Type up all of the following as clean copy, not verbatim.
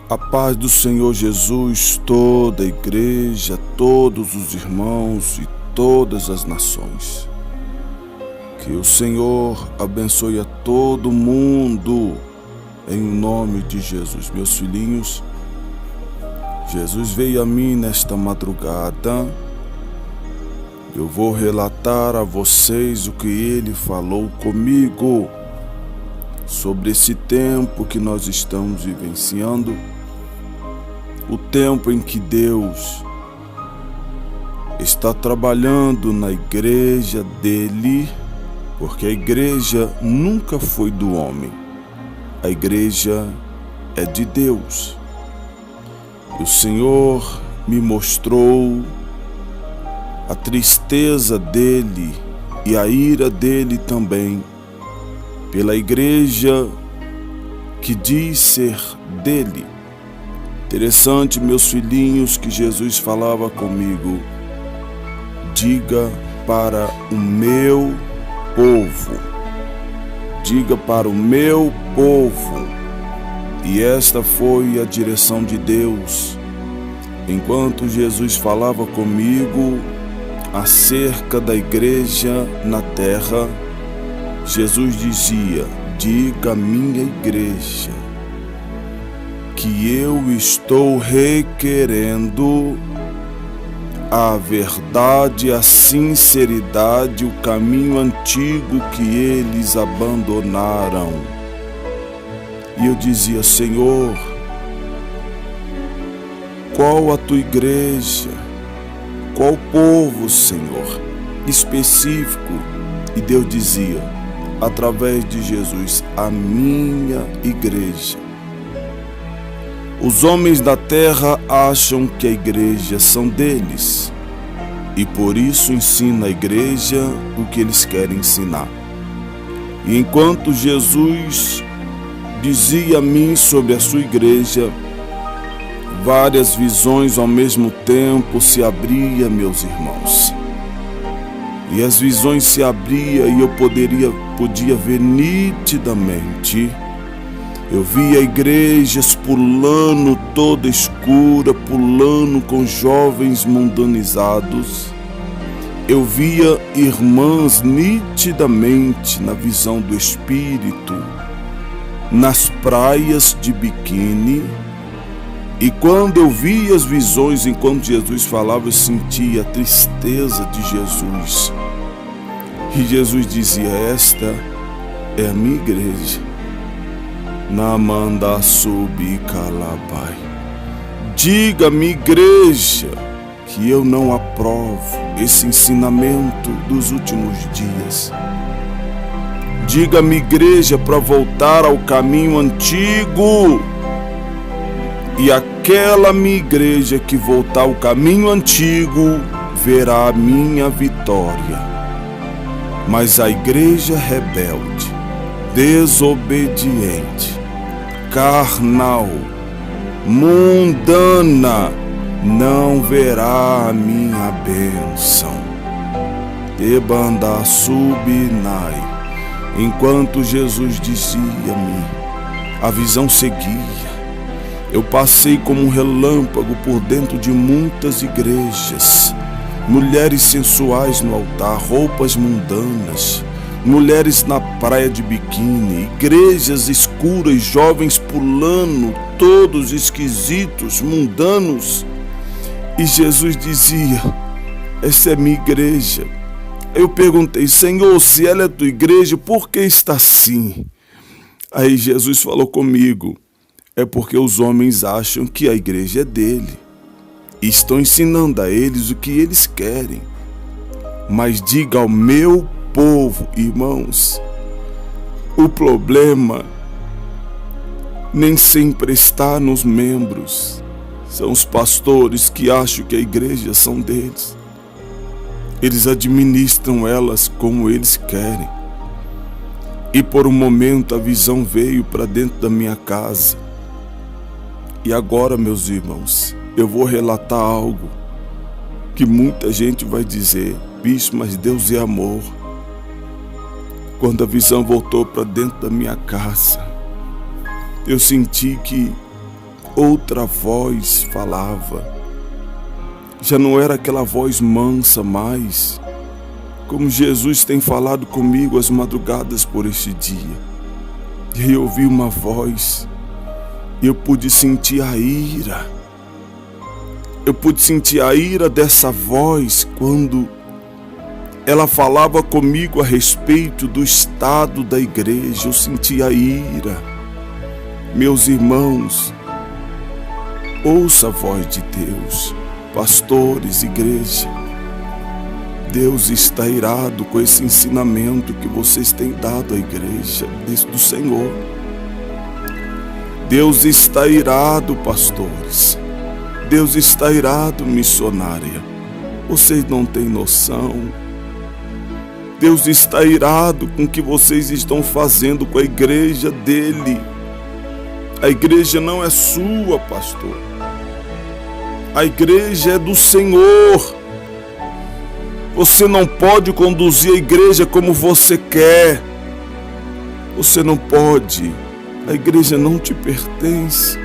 A paz do Senhor Jesus, toda a igreja, todos os irmãos e todas as nações. Que o Senhor abençoe a todo mundo, em nome de Jesus. Meus filhinhos, Jesus veio a mim nesta madrugada. Eu vou relatar a vocês o que Ele falou comigo sobre esse tempo que nós estamos vivenciando. O tempo em que Deus está trabalhando na igreja dele, porque a igreja nunca foi do homem, a igreja é de Deus. E o Senhor me mostrou a tristeza dele e a ira dele também, pela igreja que diz ser dele. Interessante, meus filhinhos, que Jesus falava comigo: diga para o meu povo, diga para o meu povo. E esta foi a direção de Deus. Enquanto Jesus falava comigo acerca da igreja na terra, Jesus dizia: diga à minha igreja que eu estou requerendo a verdade, a sinceridade, o caminho antigo que eles abandonaram. E eu dizia: Senhor, qual a tua igreja? Qual povo, Senhor, específico? E Deus dizia, através de Jesus: a minha igreja. Os homens da terra acham que a igreja são deles e por isso ensina a igreja o que eles querem ensinar. E enquanto Jesus dizia a mim sobre a sua igreja, várias visões ao mesmo tempo se abriam, meus irmãos. E as visões se abriam e eu podia ver nitidamente. Eu via igrejas pulando toda escura, pulando com jovens mundanizados. Eu via irmãs nitidamente na visão do Espírito, nas praias de biquíni. E quando eu via as visões, enquanto Jesus falava, eu sentia a tristeza de Jesus. E Jesus dizia: esta é a minha igreja. Namanda subi calabai. Diga-me, igreja, que eu não aprovo esse ensinamento dos últimos dias. Diga-me, igreja, para voltar ao caminho antigo. E aquela minha igreja que voltar ao caminho antigo verá a minha vitória. Mas a igreja rebelde, desobediente, carnal, mundana, não verá a minha bênção. Ebanda subinai. Enquanto Jesus dizia-me, a visão seguia. Eu passei como um relâmpago por dentro de muitas igrejas. Mulheres sensuais no altar, roupas mundanas, mulheres na praia de biquíni, igrejas escuras, jovens pulando, todos esquisitos, mundanos. E Jesus dizia: essa é minha igreja. Eu perguntei: Senhor, se ela é tua igreja, por que está assim? Aí Jesus falou comigo: é porque os homens acham que a igreja é dele e estão ensinando a eles o que eles querem. Mas diga ao meu povo, irmãos, o problema nem sempre está nos membros. São os pastores que acham que a igreja são deles. Eles administram elas como eles querem. E por um momento a visão veio para dentro da minha casa. E agora, meus irmãos, eu vou relatar algo que muita gente vai dizer: bicho, mas Deus é amor. Quando a visão voltou para dentro da minha casa, eu senti que outra voz falava. Já não era aquela voz mansa mais, como Jesus tem falado comigo às madrugadas por este dia. E eu ouvi uma voz, e eu pude sentir a ira. Eu pude sentir a ira dessa voz quando ela falava comigo a respeito do estado da igreja. Eu senti a ira. Meus irmãos, ouça a voz de Deus, pastores, igreja. Deus está irado com esse ensinamento que vocês têm dado à igreja do Senhor. Deus está irado, pastores. Deus está irado, missionária. Vocês não têm noção. Deus está irado com o que vocês estão fazendo com a igreja dele. A igreja não é sua, pastor. A igreja é do Senhor. Você não pode conduzir a igreja como você quer. Você não pode. A igreja não te pertence.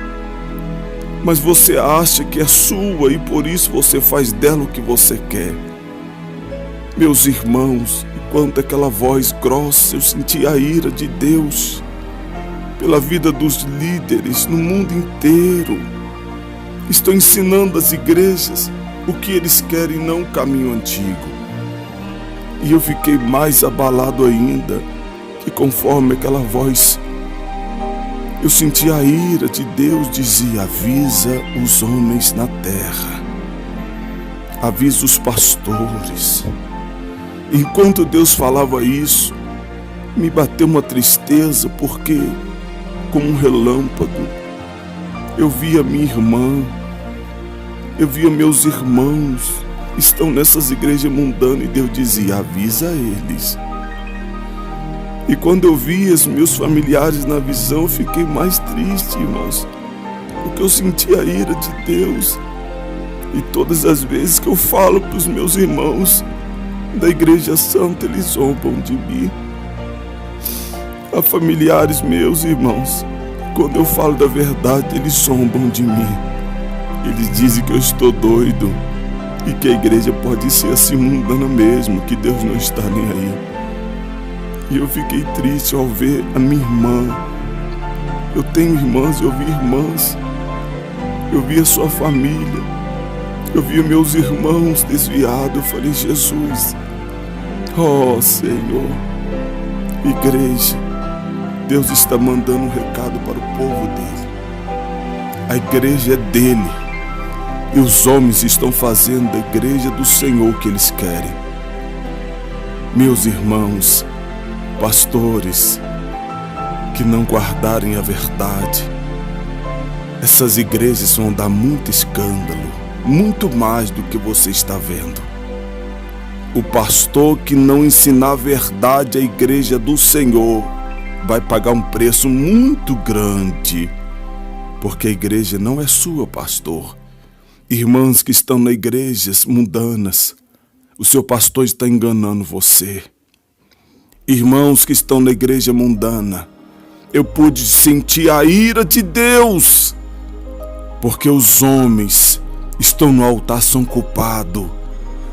Mas você acha que é sua e por isso você faz dela o que você quer. Meus irmãos, enquanto aquela voz grossa, eu senti a ira de Deus pela vida dos líderes no mundo inteiro. Estão ensinando às igrejas o que eles querem, não o caminho antigo. E eu fiquei mais abalado ainda, que conforme aquela voz, eu senti a ira de Deus, dizia: avisa os homens na terra, avisa os pastores. Enquanto Deus falava isso, me bateu uma tristeza, porque como um relâmpago, eu via minha irmã, eu via meus irmãos, estão nessas igrejas mundanas, e Deus dizia: avisa eles. E quando eu vi os meus familiares na visão, eu fiquei mais triste, irmãos, porque eu senti a ira de Deus. E todas as vezes que eu falo para os meus irmãos da Igreja Santa, eles zombam de mim. Há familiares meus, irmãos, quando eu falo da verdade, eles zombam de mim. Eles dizem que eu estou doido e que a igreja pode ser assim mundana mesmo, que Deus não está nem aí. E eu fiquei triste ao ver a minha irmã. Eu tenho irmãs, eu vi irmãs, eu vi a sua família, eu vi meus irmãos desviados. Eu falei: Jesus, oh Senhor, igreja, Deus está mandando um recado para o povo dele. A igreja é dele, e os homens estão fazendo da igreja do Senhor o que eles querem. Meus irmãos, pastores que não guardarem a verdade, essas igrejas vão dar muito escândalo, muito mais do que você está vendo. O pastor que não ensinar a verdade à igreja do Senhor vai pagar um preço muito grande, porque a igreja não é sua, pastor. Irmãs que estão nas igrejas mundanas, o seu pastor está enganando você. Irmãos que estão na igreja mundana, eu pude sentir a ira de Deus, porque os homens estão no altar, são culpados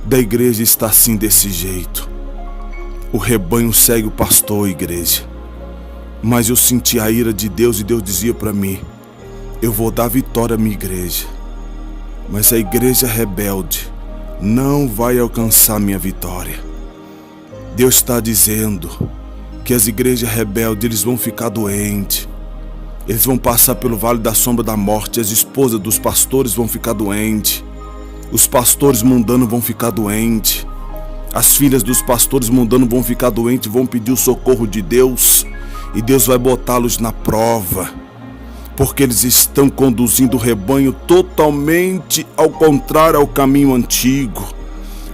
da igreja estar assim desse jeito. O rebanho segue o pastor, igreja. Mas eu senti a ira de Deus, e Deus dizia para mim: eu vou dar vitória à minha igreja, mas a igreja rebelde não vai alcançar minha vitória. Deus está dizendo que as igrejas rebeldes, eles vão ficar doentes, eles vão passar pelo vale da sombra da morte. As esposas dos pastores vão ficar doentes, os pastores mundanos vão ficar doentes, as filhas dos pastores mundanos vão ficar doentes, vão pedir o socorro de Deus, e Deus vai botá-los na prova, porque eles estão conduzindo o rebanho totalmente ao contrário ao caminho antigo.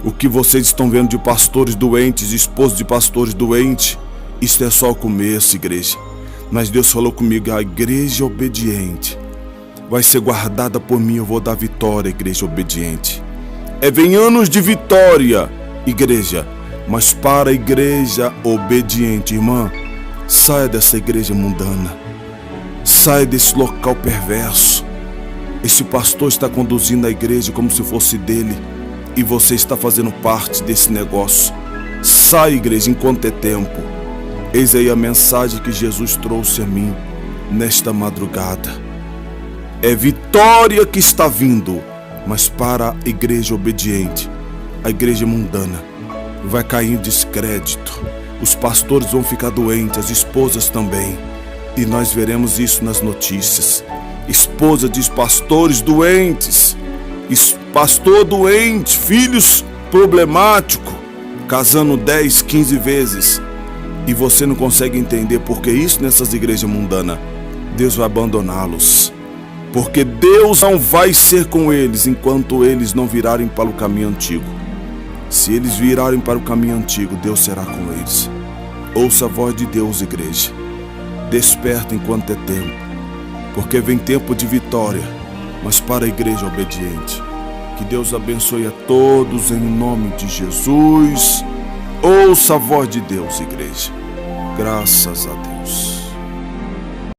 O que vocês estão vendo de pastores doentes, esposos de pastores doentes, isso é só o começo, igreja. Mas Deus falou comigo: a igreja obediente vai ser guardada por mim. Eu vou dar vitória, igreja obediente. Vem anos de vitória, igreja, mas para a igreja obediente, irmã, saia dessa igreja mundana, saia desse local perverso. Esse pastor está conduzindo a igreja como se fosse dele e você está fazendo parte desse negócio. Sai, igreja, enquanto é tempo. Eis aí a mensagem que Jesus trouxe a mim nesta madrugada. É vitória que está vindo, mas para a igreja obediente, a igreja mundana, vai cair em descrédito. Os pastores vão ficar doentes, as esposas também. E nós veremos isso nas notícias. Esposa de pastores doentes, pastor doente, filhos problemáticos, casando 10, 15 vezes. E você não consegue entender por que isso nessas igrejas mundanas. Deus vai abandoná-los. Porque Deus não vai ser com eles enquanto eles não virarem para o caminho antigo. Se eles virarem para o caminho antigo, Deus será com eles. Ouça a voz de Deus, igreja. Desperta enquanto é tempo, porque vem tempo de vitória, mas para a igreja obediente. Que Deus abençoe a todos em nome de Jesus. Ouça a voz de Deus, igreja. Graças a Deus.